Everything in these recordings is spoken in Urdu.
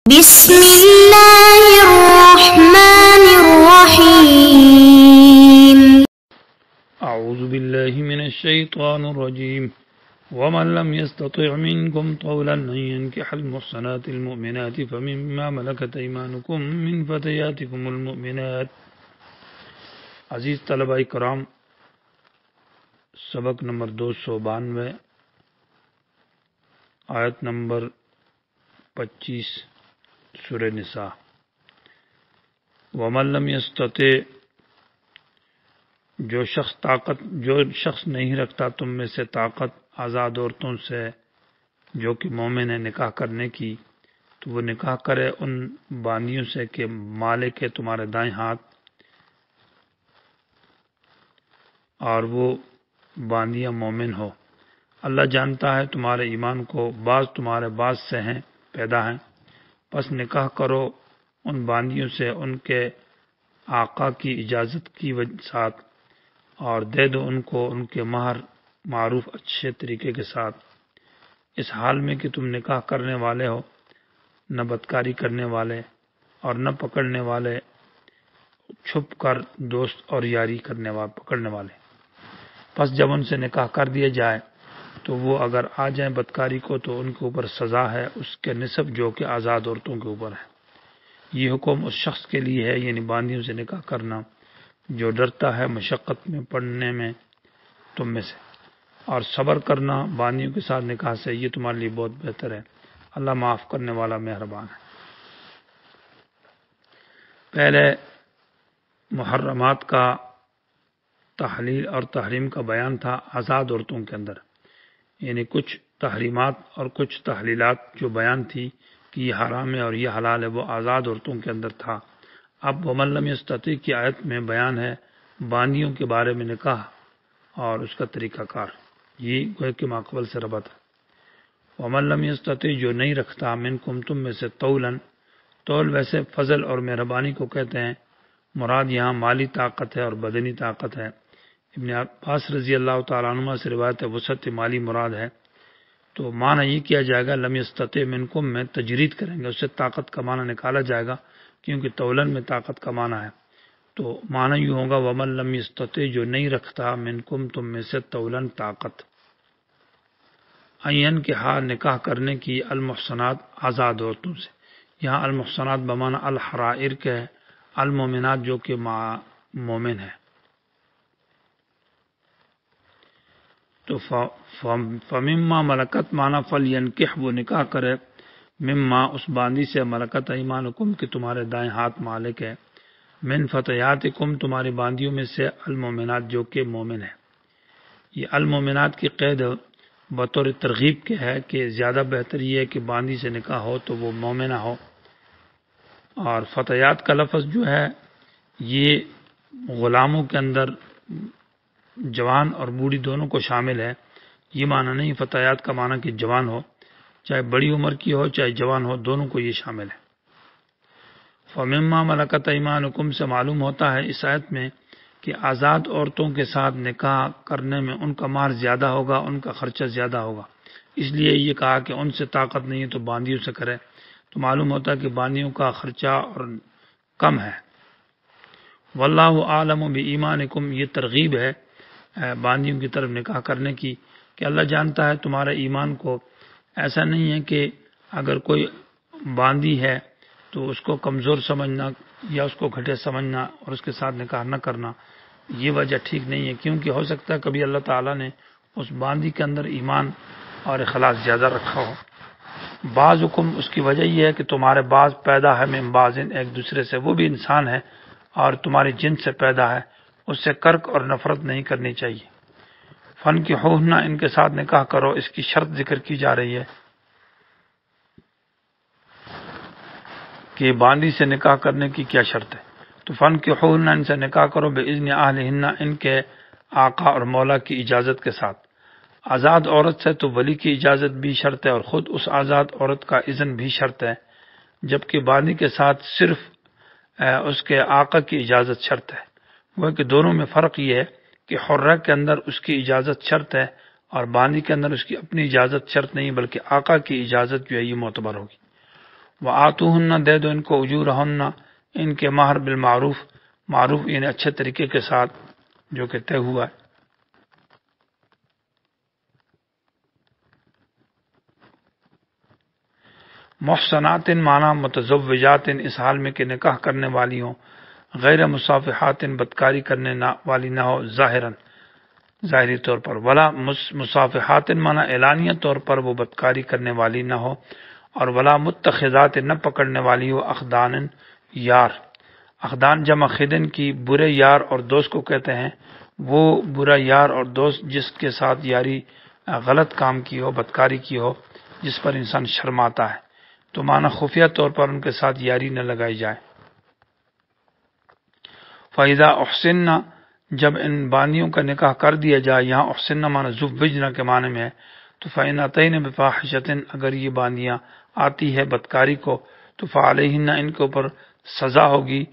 بسم الله الرحمن الرحيم. أعوذ بالله من الشيطان الرجيم. ومن لم يستطع منكم طولا أن ينكح المحصنات المؤمنات فمما ملكت أيمانكم من فتياتكم المؤمنات. عزیز طلباء کرام، سبق نمبر 292، آیت نمبر 25، سورہ نساء۔ ومن لم يستطع، جو شخص نہیں رکھتا تم میں سے طاقت آزاد عورتوں سے جو کہ مومن ہے نکاح کرنے کی، تو وہ نکاح کرے ان باندیوں سے کہ مالک ہے تمہارے دائیں ہاتھ، اور وہ باندیاں مومن ہو۔ اللہ جانتا ہے تمہارے ایمان کو، بعض تمہارے بعض سے ہیں پیدا ہیں، پس نکاح کرو ان باندیوں سے ان کے آقا کی اجازت کی ساتھ، اور دے دو ان کو ان کے مہر معروف اچھے طریقے کے ساتھ، اس حال میں کہ تم نکاح کرنے والے ہو، نہ بدکاری کرنے والے اور نہ پکڑنے والے، چھپ کر دوست اور یاری پکڑنے والے۔ پس جب ان سے نکاح کر دیا جائے تو وہ اگر آ جائیں بدکاری کو تو ان کے اوپر سزا ہے اس کے نصف جو کہ آزاد عورتوں کے اوپر ہے۔ یہ حکم اس شخص کے لیے ہے، یعنی باندیوں سے نکاح کرنا، جو ڈرتا ہے مشقت میں پڑنے میں تم میں سے، اور صبر کرنا باندیوں کے ساتھ نکاح سے، یہ تمہارے لیے بہت بہتر ہے، اللہ معاف کرنے والا مہربان ہے۔ پہلے محرمات کا تحلیل اور تحریم کا بیان تھا آزاد عورتوں کے اندر، یعنی کچھ تحریمات اور کچھ تحلیلات جو بیان تھی کہ یہ حرام ہے اور یہ حلال ہے، وہ آزاد عورتوں کے اندر تھا۔ اب ومن لم یستطع کی آیت میں بیان ہے باندیوں کے بارے میں نکاح اور اس کا طریقہ کار، یہ گویا کہ ماقبل سے ربط ہے۔ ومن لم یستطع، جو نہیں رکھتا منکم تم میں سے طولاً، طول ویسے فضل اور مہربانی کو کہتے ہیں، مراد یہاں مالی طاقت ہے اور بدنی طاقت ہے۔ ابن عباس رضی اللہ تعالیٰ عنہ سے روایت ہے وسعت مالی مراد ہے، تو معنی یہ کیا جائے گا لم یستطع منکم میں تجرید کریں گے، اس سے طاقت کا معنی نکالا جائے گا کیونکہ طولاً میں طاقت کا معنی ہے، تو معنی یوں ہوگا ومن لم یستطع، جو نہیں رکھتا منکم تم میں سے طولاً طاقت، عین کے ہاں نکاح کرنے کی المحصنات آزاد عورتوں سے۔ یہاں المحصنات بمعنی الحرائر کے ہے، المومنات جو کہ مومن ہے، تو فمما ملکت معنی فلینکح، وہ نکاح کرے مما اس باندی سے ملکت ایمانکم کہ تمہارے دائیں ہاتھ مالک ہے، من فتیاتکم تمہاری باندیوں میں سے المومنات جو کہ مومن ہے۔ یہ المومنات کی قید بطور ترغیب کے ہے کہ زیادہ بہتر یہ ہے کہ باندی سے نکاح ہو تو وہ مومنہ ہو، اور فتیات کا لفظ جو ہے یہ غلاموں کے اندر جوان اور بوڑھی دونوں کو شامل ہے، یہ معنی نہیں فتیات کا معنی کہ جوان ہو، چاہے بڑی عمر کی ہو چاہے جوان ہو، دونوں کو یہ شامل ہے۔ فمما ملکت ایمانکم سے معلوم ہوتا ہے اس آیت میں کہ آزاد عورتوں کے ساتھ نکاح کرنے میں ان کا مہر زیادہ ہوگا، ان کا خرچہ زیادہ ہوگا، اس لیے یہ کہا کہ ان سے طاقت نہیں ہے تو باندیوں سے کرے، تو معلوم ہوتا ہے کہ باندیوں کا خرچہ اور کم ہے۔ واللہ عالم بایمانکم، یہ ترغیب ہے باندیوں کی طرف نکاح کرنے کی کہ اللہ جانتا ہے تمہارے ایمان کو۔ ایسا نہیں ہے کہ اگر کوئی باندی ہے تو اس کو کمزور سمجھنا یا اس کو گھٹیا سمجھنا اور اس کے ساتھ نکاح نہ کرنا، یہ وجہ ٹھیک نہیں ہے، کیونکہ ہو سکتا ہے کبھی اللہ تعالیٰ نے اس باندی کے اندر ایمان اور اخلاص زیادہ رکھا ہو۔ بعض حکم اس کی وجہ یہ ہے کہ تمہارے بعض پیدا ہے من بعض، ایک دوسرے سے، وہ بھی انسان ہے اور تمہاری جن سے پیدا ہے، اس سے کرک اور نفرت نہیں کرنی چاہیے۔ فن کی ہونا، ان کے ساتھ نکاح کرو، اس کی شرط ذکر کی جا رہی ہے کہ باندی سے نکاح کرنے کی کیا شرط ہے، تو فن کی ہونا، ان سے نکاح کرو باذن اہلہن، ان کے آقا اور مولا کی اجازت کے ساتھ۔ آزاد عورت سے تو ولی کی اجازت بھی شرط ہے اور خود اس آزاد عورت کا اذن بھی شرط ہے، جبکہ باندی کے ساتھ صرف اس کے آقا کی اجازت شرط ہے۔ وہ کہ دونوں میں فرق یہ ہے کہ حرہ کے اندر اس کی اجازت شرط ہے اور باندی کے اندر اس کی اپنی اجازت شرط نہیں، بلکہ آقا کی اجازت جو ہے یہ معتبر ہوگی۔ وآتوہن دے دو ان کو اجورہن ان کے مہر بالمعروف، معروف یعنی اچھے طریقے کے ساتھ جو کہ طے ہوا ہے۔ محصنات معنی متزوجات، اس حال میں کہ نکاح کرنے والی ہوں، غیر مصافحات بدکاری کرنے والی نہ ہو ظاہراً ظاہری طور پر، ولا مصافحات معنی اعلانیہ طور پر وہ بدکاری کرنے والی نہ ہو، اور ولا متخذات نہ پکڑنے والی ہو اخدان یار، اخدان جمع خدن کی برے یار اور دوست کو کہتے ہیں، وہ برا یار اور دوست جس کے ساتھ یاری غلط کام کی ہو، بدکاری کی ہو، جس پر انسان شرماتا ہے، تو معنی خفیہ طور پر ان کے ساتھ یاری نہ لگائی جائے۔ فَإِذَا أُحْسِنَّ، جب ان باندیوں کا نکاح کر دیا جائے، یہاں احسن معنی زوجنا کے معنی میں ہے، تو فَإِنْ أَتَيْنَ بِفَاحِشَةٍ، اگر یہ باندیاں آتی ہے بدکاری کو، تو فَعَلَيْهِنَّ، ان کے اوپر سزا ہوگی،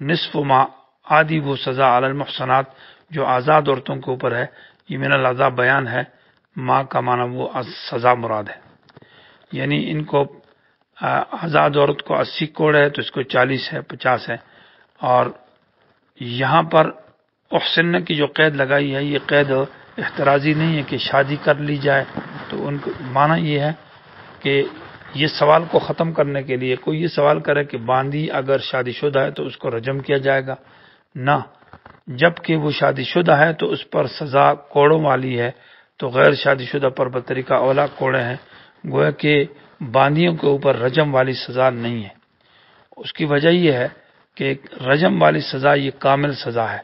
نصف ما، آدھی وہ سزا علی المحصنات جو آزاد عورتوں کے اوپر ہے، یہ من العذاب بیان ہے، ما کا معنی وہ سزا مراد ہے، یعنی ان کو آزاد عورت کو 80 کوڑ ہے تو اس کو 40 ہے، 50 ہے، اور یہاں پر احسن کی جو قید لگائی ہے یہ قید احترازی نہیں ہے کہ شادی کر لی جائے، تو ان کو معنی یہ ہے کہ یہ سوال کو ختم کرنے کے لیے کوئی یہ سوال کرے کہ باندی اگر شادی شدہ ہے تو اس کو رجم کیا جائے گا، نہ، جب کہ وہ شادی شدہ ہے تو اس پر سزا کوڑوں والی ہے، تو غیر شادی شدہ پر بطریقہ اولا کوڑے ہیں، گویا کہ باندیوں کے اوپر رجم والی سزا نہیں ہے۔ اس کی وجہ یہ ہے کہ رجم والی سزا یہ کامل سزا ہے،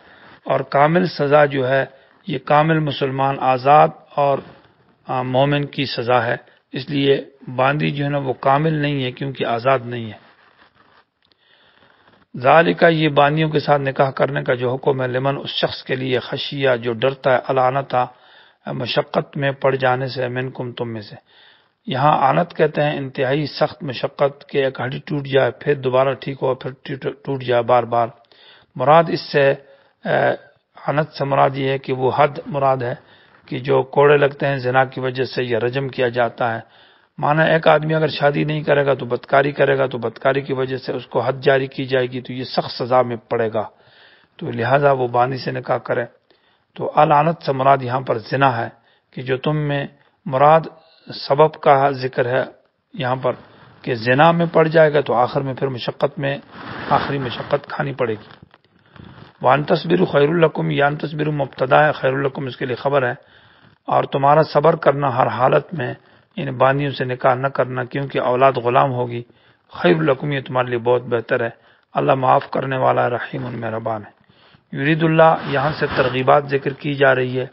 اور کامل سزا جو ہے یہ کامل مسلمان آزاد اور مومن کی سزا ہے، اس لیے باندی جو ہے نا وہ کامل نہیں ہے کیونکہ آزاد نہیں ہے۔ ذالک، یہ باندیوں کے ساتھ نکاح کرنے کا جو حکم ہے، لمن، اس شخص کے لیے، خشیہ جو ڈرتا ہے، العنتا مشقت میں پڑ جانے سے، منکم تم میں سے۔ یہاں آنت کہتے ہیں انتہائی سخت مشقت کہ ایک ہڈی ٹوٹ جائے پھر دوبارہ ٹھیک ہو پھر ٹوٹ جائے بار بار، مراد اس سے آنت سے مراد یہ ہے کہ وہ حد مراد ہے کہ جو کوڑے لگتے ہیں زنا کی وجہ سے یا رجم کیا جاتا ہے، مانا ایک آدمی اگر شادی نہیں کرے گا تو بدکاری کرے گا، تو بدکاری کی وجہ سے اس کو حد جاری کی جائے گی، تو یہ سخت سزا میں پڑے گا، تو لہٰذا وہ باندی سے نکاح کرے۔ تو العنت سے مراد یہاں پر زنا ہے کہ جو تم میں مراد سبب کا ذکر ہے یہاں پر کہ زنا میں پڑ جائے گا تو آخر میں پھر مشقت میں آخری مشقت کھانی پڑے گی۔ وَأَن تَصْبِرُوا خَيْرٌ لَكُمْ، یا ان تصبروا مبتدا ہے، خیر لکم اس کے لیے خبر ہے، اور تمہارا صبر کرنا ہر حالت میں ان باندیوں سے نکاح نہ کرنا کیونکہ اولاد غلام ہوگی، خیر لکم یہ تمہارے لیے بہت بہتر ہے، اللہ معاف کرنے والا رحیم مہربان ہے۔ یرید اللہ، یہاں سے ترغیبات ذکر کی جا رہی ہے،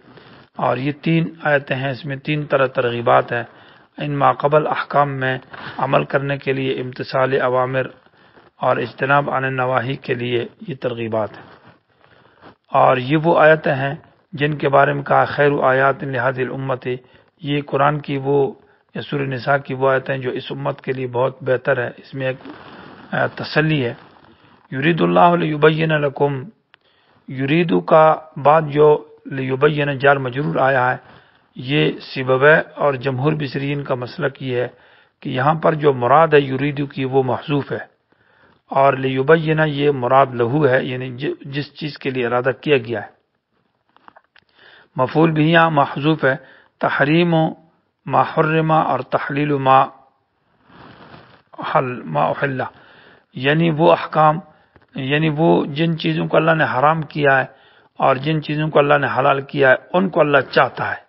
اور یہ 3 آیتیں ہیں، اس میں 3 طرح ترغیبات ہیں، ان ماقبل احکام میں عمل کرنے کے لیے، امتثال اوامر اور اجتناب عن النواہی کے لیے یہ ترغیبات ہیں، اور یہ وہ آیتیں ہیں جن کے بارے میں کہا خیر آیات لہذی الامت، یہ قرآن کی وہ یا سورہ نساء کی وہ آیتیں جو اس امت کے لیے بہت بہتر ہے، اس میں ایک تسلی ہے۔ یرید اللہ لیبین لکم، یریدو کا بعد جو لیبین جار مجرور آیا ہے، یہ سببہ اور جمہور بصرین کا مسلک یہ ہے کہ یہاں پر جو مراد ہے یریدو کی وہ محذوف ہے، اور لیبین یہ مراد لہو ہے، یعنی جس چیز کے لیے ارادہ کیا گیا ہے، مفعول بھی یہاں محذوف ہے، تحریم ما حرم اور تحلیل ما احل، یعنی وہ احکام، یعنی وہ جن چیزوں کو اللہ نے حرام کیا ہے اور جن چیزوں کو اللہ نے حلال کیا ہے ان کو اللہ چاہتا ہے،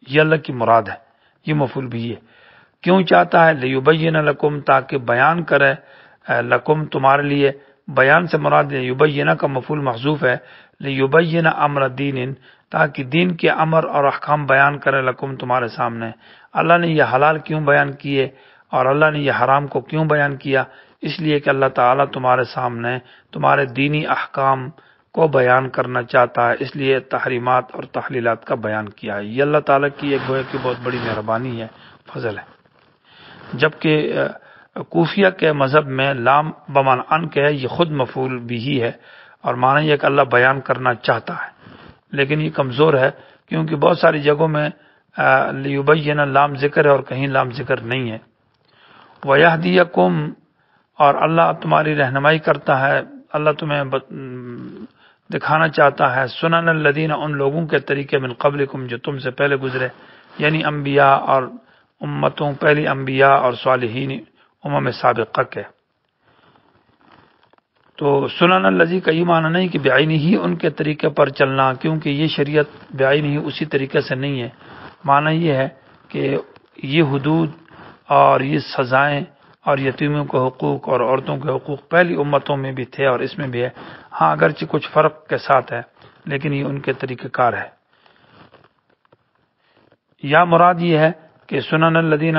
یہ اللہ کی مراد ہے، یہ مفعول بھی ہے۔ کیوں چاہتا ہے؟ لیبین لکم، تاکہ بیان کرے لکم تمہارے لیے، بیان سے مراد لیبین کا مفعول محذوف ہے، لیبین امر دین، تاکہ دین کے امر اور احکام بیان کرے لکم تمہارے سامنے۔ اللہ نے یہ حلال کیوں بیان کیے اور اللہ نے یہ حرام کو کیوں بیان کیا؟ اس لیے کہ اللہ تعالیٰ تمہارے سامنے تمہارے دینی احکام کو بیان کرنا چاہتا ہے، اس لیے تحریمات اور تحلیلات کا بیان کیا ہے۔ یہ اللہ تعالیٰ کی ایک گویا کی بہت بڑی مہربانی ہے، فضل ہے۔ جبکہ کوفیہ کے مذہب میں لام بمعنی ان کے ہے، یہ خود مفعول بھی ہے، اور معنی یہ کہ اللہ بیان کرنا چاہتا ہے، لیکن یہ کمزور ہے کیونکہ بہت ساری جگہوں میں لیبین لام ذکر ہے اور کہیں لام ذکر نہیں ہے۔ وَيَهْدِيَكُمْ، اور اللہ تمہاری رہنمائی کرتا ہے، اللہ تمہیں دکھانا چاہتا ہے سنن الذین، ان لوگوں کے طریقے من قبلکم جو تم سے پہلے گزرے، یعنی انبیاء اور امتوں، پہلی انبیاء اور صالحین امم سابقہ کے۔ تو سنن الذی کا یہ معنی نہیں کہ بعینہ ہی ان کے طریقے پر چلنا، کیونکہ یہ شریعت بعینہ ہی اسی طریقے سے نہیں ہے۔ معنی یہ ہے کہ یہ حدود اور یہ سزائیں اور یتیموں کے حقوق اور عورتوں کے حقوق پہلی امتوں میں بھی تھے اور اس میں بھی ہے، ہاں اگرچہ کچھ فرق کے ساتھ ہے، لیکن یہ ان کے طریقہ کار ہے۔ یا مراد یہ ہے کہ سنن الذین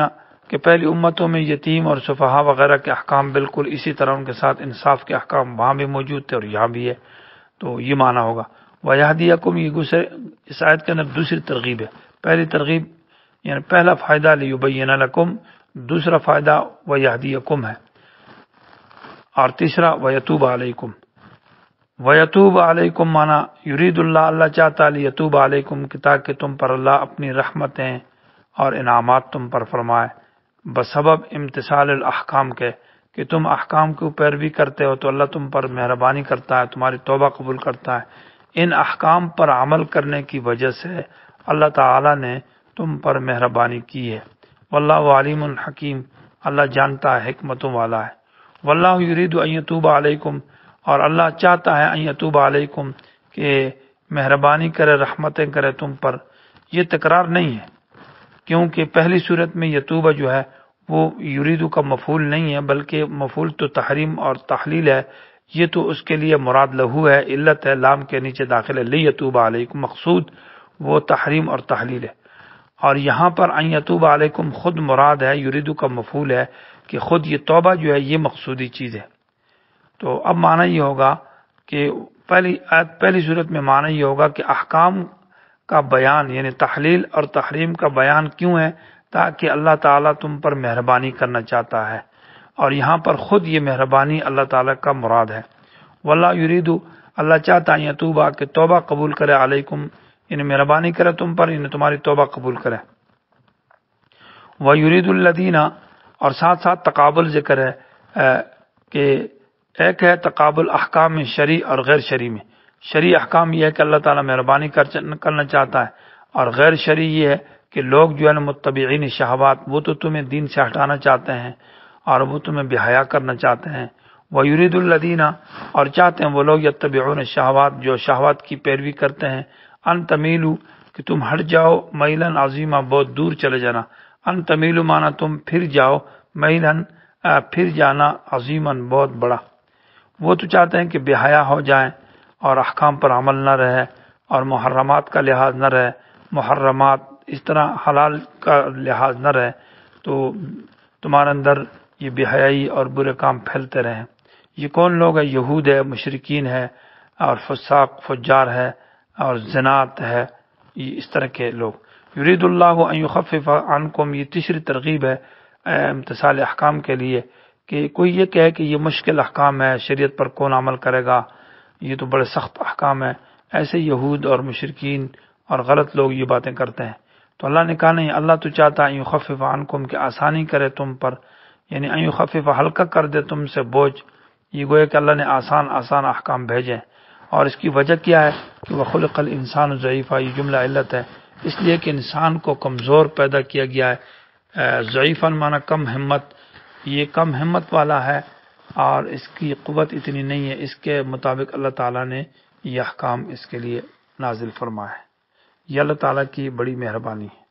کہ پہلی امتوں میں یتیم اور سفہا وغیرہ کے احکام بالکل اسی طرح ان کے ساتھ انصاف کے احکام وہاں بھی موجود تھے اور یہاں بھی ہے، تو یہ معنی ہوگا۔ وَيَهْدِيَكُمْ، یہ اس آیت کے اندر دوسری ترغیب ہے۔ پہلی ترغیب یعنی پہلا فائدہ لِيُبَيِّنَ لَكُمْ، دوسرا فائدہ وَيَهْدِيَكُمْ ہے، اور تیسرا وَيَتُوبَ عَلَيْكُمْ۔ وَيَتُوبَ عَلَيْكُمْ معنی یرید اللہ چاہتا ہے لِيَتُوبَ عَلَيْكُمْ کہ تاکہ تم پر اللہ اپنی رحمتیں اور انعامات تم پر فرمائے، بسبب امتثال الاحکام کے، کہ تم احکام کی پیروی کرتے ہو تو اللہ تم پر مہربانی کرتا ہے، تمہاری توبہ قبول کرتا ہے۔ ان احکام پر عمل کرنے کی وجہ سے اللہ تعالی نے تم پر مہربانی کی ہے۔ واللہ علیم حکیم، اللہ جانتا ہے، حکمتوں والا ہے۔ واللہ یرید ان یتوب علیکم، اور اللہ چاہتا ہے ان یتوب علیکم کہ مہربانی کرے، رحمتیں کرے تم پر۔ یہ تکرار نہیں ہے، کیونکہ پہلی صورت میں یتوبہ جو ہے وہ یریدو کا مفعول نہیں ہے، بلکہ مفعول تو تحریم اور تحلیل ہے، یہ تو اس کے لیے مراد لہو ہے، علت ہے، لام کے نیچے داخل ہے، لیتوب علیکم، مقصود وہ تحریم اور تحلیل ہے۔ اور یہاں پر ان یتوب علیکم خود مراد ہے، یریدو کا مفعول ہے کہ خود یہ توبہ جو ہے یہ مقصودی چیز ہے۔ تو اب معنی یہ ہوگا کہ پہلی صورت میں معنی یہ ہوگا کہ احکام کا بیان یعنی تحلیل اور تحریم کا بیان کیوں ہے؟ تاکہ اللہ تعالیٰ تم پر مہربانی کرنا چاہتا ہے، اور یہاں پر خود یہ مہربانی اللہ تعالیٰ کا مراد ہے۔ واللہ یریدو، اللہ چاہتا ہے یتوبہ کہ توبہ قبول کرے، علیکم یعنی مہربانی کرے تم پر، یعنی تمہاری توبہ قبول کرے۔ وَيُرِيدُ الَّذِينَ، اور ساتھ ساتھ تقابل ذکر ہے کہ ایک ہے تقابل احکام شرعی اور غیر شرعی میں۔ شرعی احکام یہ ہے کہ اللہ تعالیٰ مہربانی کرنا چاہتا ہے، اور غیر شرعی یہ ہے کہ لوگ جو ہے نا متبعین شہوات، وہ تو تمہیں دین سے ہٹانا چاہتے ہیں اور وہ تمہیں بے حیا کرنا چاہتے ہیں۔ وَيُرِيدُ الَّذِينَ، اور چاہتے ہیں وہ لوگ یتبعون الشہوات جو شہوات کی پیروی کرتے ہیں، ان تمیلو کہ تم ہٹ جاؤ، میلن عظیمہ بہت دور چلے جانا، ان تمیلو مانا تم پھر جاؤ، میلن پھر جانا، عظیماً بہت بڑا۔ وہ تو چاہتے ہیں کہ بے حیا ہو جائیں اور احکام پر عمل نہ رہے اور محرمات کا لحاظ نہ رہے، محرمات اس طرح حلال کا لحاظ نہ رہے، تو تمہارے اندر یہ بے حیائی اور برے کام پھیلتے رہیں۔ یہ کون لوگ ہیں؟ یہود ہے، مشرکین ہے، اور فساق فجار ہے، اور زنات ہے، یہ اس طرح کے لوگ۔ یرید اللہ ان یخفف عنکم، یہ تیسری ترغیب ہے امتثال احکام کے لیے، کہ کوئی یہ کہے کہ یہ مشکل احکام ہے، شریعت پر کون عمل کرے گا، یہ تو بڑے سخت احکام ہے، ایسے یہود اور مشرکین اور غلط لوگ یہ باتیں کرتے ہیں۔ تو اللہ نے کہا نہیں، اللہ تو چاہتا ہے ان یخفف عنکم کہ آسانی کرے تم پر، یعنی ان یخفف ہلکا کر دے تم سے بوجھ۔ یہ گویا کہ اللہ نے آسان احکام بھیجے، اور اس کی وجہ کیا ہے کہ وَخُلِقَ الْإِنسَانُ ضَعِيفًا، یہ جملہ علت ہے، اس لیے کہ انسان کو کمزور پیدا کیا گیا ہے۔ ضعیفاً معنی کم ہمت، یہ کم ہمت والا ہے اور اس کی قوت اتنی نہیں ہے، اس کے مطابق اللہ تعالیٰ نے یہ احکام اس کے لیے نازل فرمایا ہے۔ یہ اللہ تعالیٰ کی بڑی مہربانی ہے۔